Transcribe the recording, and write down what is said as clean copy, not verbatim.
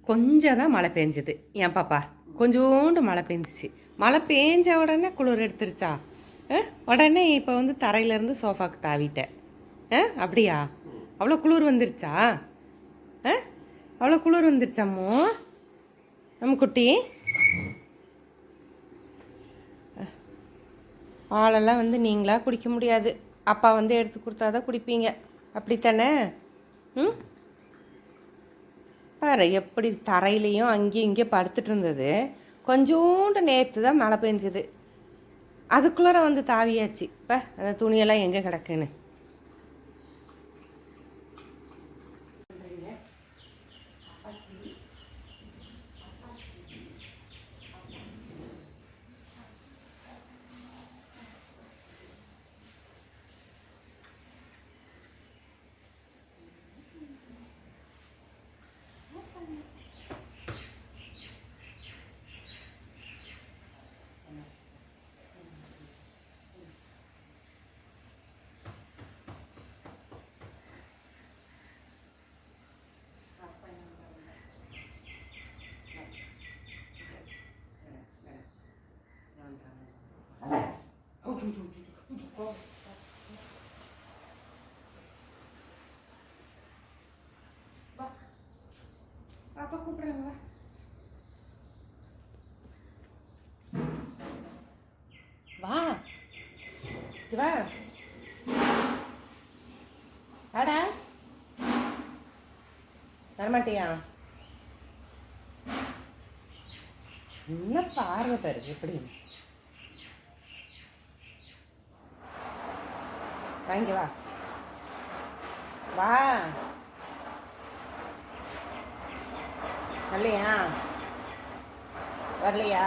கொஞ்சம் தான் மழை பெஞ்சுது என் பாப்பா, கொஞ்சோண்டு மழை பெஞ்சிச்சு. மழை பெஞ்ச உடனே குளிர் எடுத்துருச்சா? உடனே இப்போ வந்து தரையிலேருந்து சோஃபாவுக்கு தாவிட்டேன். அப்படியா? அவ்வளோ குளிர் வந்துருச்சா? அவ்வளோ குளிர் வந்துருச்சாமோ நம்ம குட்டி? பாலெல்லாம் வந்து நீங்களாக குடிக்க முடியாது, அப்பா வந்து எடுத்து கொடுத்தா தான் குடிப்பீங்க, அப்படித்தானே? பாரு எப்படி தரையிலையும் அங்கேயும் இங்கேயும் படுத்துட்டு இருந்தது. கொஞ்சோண்டு நேற்று தான் மழை பெஞ்சுது, அதுக்குள்ளே வந்து தாவியாச்சு. இப்போ அந்த துணியெல்லாம் எங்கே கிடக்குன்னு. அப்பா கூப்பிடுறாங்க, வா வா வாடா. வரமாட்டியா? என்ன பார்வை பாரு எப்படி. வாங்கி வா வா. வரலையா? வரலையா?